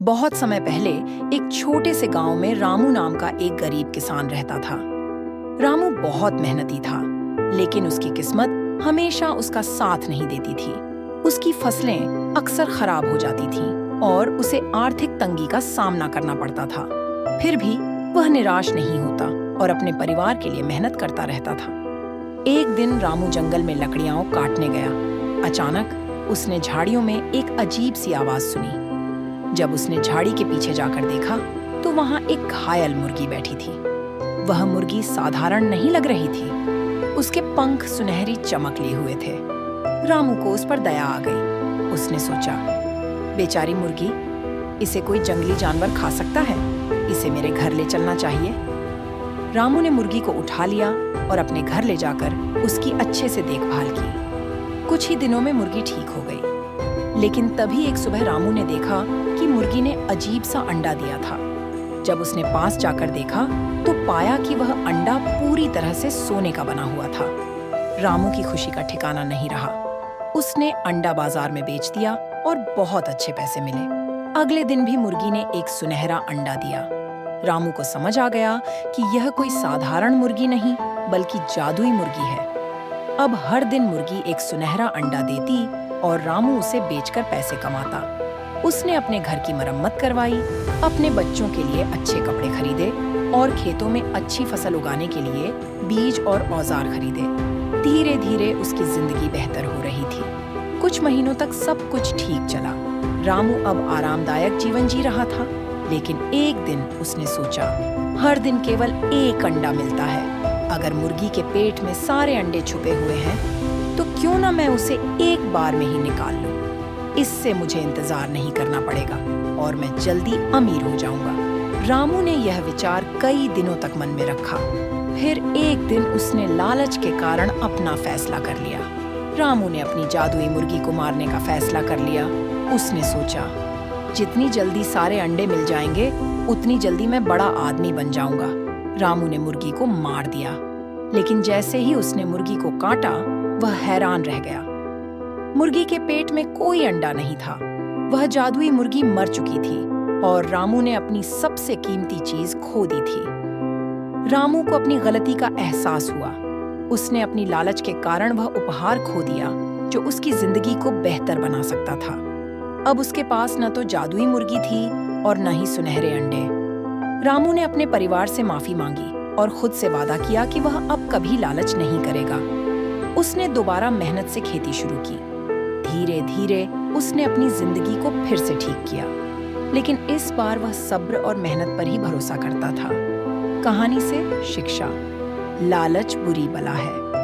बहुत समय पहले एक छोटे से गांव में रामू नाम का एक गरीब किसान रहता था। रामू बहुत मेहनती था, लेकिन उसकी किस्मत हमेशा उसका साथ नहीं देती थी। उसकी फसलें अक्सर खराब हो जाती थीं और उसे आर्थिक तंगी का सामना करना पड़ता था। फिर भी वह निराश नहीं होता और अपने परिवार के लिए मेहनत करता रहता था। एक दिन रामू जंगल में लकड़ियां काटने गया। अचानक उसने झाड़ियों में एक अजीब सी आवाज सुनी। जब उसने झाड़ी के पीछे जाकर देखा तो वहां एक घायल मुर्गी बैठी थी। वह मुर्गी साधारण नहीं लग रही थी। उसके पंख सुनहरी चमक लिए हुए थे। रामू को उस पर दया आ गई। उसने सोचा, बेचारी मुर्गी, इसे कोई जंगली जानवर खा सकता है, इसे मेरे घर ले चलना चाहिए। रामू ने मुर्गी को उठा लिया और अपने घर ले जाकर उसकी अच्छे से देखभाल की। कुछ ही दिनों में मुर्गी ठीक हो गई। लेकिन तभी एक सुबह रामू ने देखा कि मुर्गी ने अजीब सा अंडा दिया था। जब उसने पास जाकर देखा तो पाया कि वह अंडा पूरी तरह से सोने का बना हुआ था। रामू की खुशी का ठिकाना नहीं रहा। उसने अंडा बाजार में बेच दिया और बहुत अच्छे पैसे मिले। अगले दिन भी मुर्गी ने एक सुनहरा अंडा दिया। रामू को समझ आ गया कि यह कोई साधारण मुर्गी नहीं, बल्कि जादुई मुर्गी है। अब हर दिन मुर्गी एक सुनहरा अंडा देती और रामू उसे बेचकर पैसे कमाता। उसने अपने घर की मरम्मत करवाई, अपने बच्चों के लिए अच्छे कपड़े खरीदे और खेतों में अच्छी फसल उगाने के लिए बीज और औजार खरीदे। धीरे धीरे उसकी जिंदगी बेहतर हो रही थी। कुछ महीनों तक सब कुछ ठीक चला। रामू अब आरामदायक जीवन जी रहा था। लेकिन एक दिन उसने सोचा, हर दिन केवल एक अंडा मिलता है। अगर मुर्गी के पेट में सारे अंडे छुपे हुए हैं तो क्यों ना मैं उसे एक बार में ही निकाल लूं। इससे मुझे इंतजार नहीं करना पड़ेगा और मैं जल्दी अमीर हो जाऊंगा। रामू ने यह विचार कई दिनों तक मन में रखा। फिर एक दिन उसने लालच के कारण अपना फैसला कर लिया। रामू ने अपनी जादुई मुर्गी को मारने का फैसला कर लिया। उसने सोचा, जितनी जल्दी सारे अंडे मिल जाएंगे, उतनी जल्दी मैं बड़ा आदमी बन जाऊंगा। रामू ने मुर्गी को मार दिया। लेकिन जैसे ही उसने मुर्गी को काटा, वह हैरान रह गया। मुर्गी के पेट में कोई अंडा नहीं था। वह जादुई मुर्गी मर चुकी थी और रामू ने अपनी सबसे कीमती चीज खो दी थी। रामू को अपनी गलती का एहसास हुआ। उसने अपनी लालच के कारण वह उपहार खो दिया जो उसकी जिंदगी को बेहतर बना सकता था। अब उसके पास न तो जादुई मुर्गी थी और न ही सुनहरे अंडे। रामू ने अपने परिवार से माफी मांगी और खुद से वादा किया कि वह अब कभी लालच नहीं करेगा। उसने दोबारा मेहनत से खेती शुरू की। धीरे धीरे उसने अपनी जिंदगी को फिर से ठीक किया। लेकिन इस बार वह सब्र और मेहनत पर ही भरोसा करता था। कहानी से शिक्षा, लालच बुरी बला है,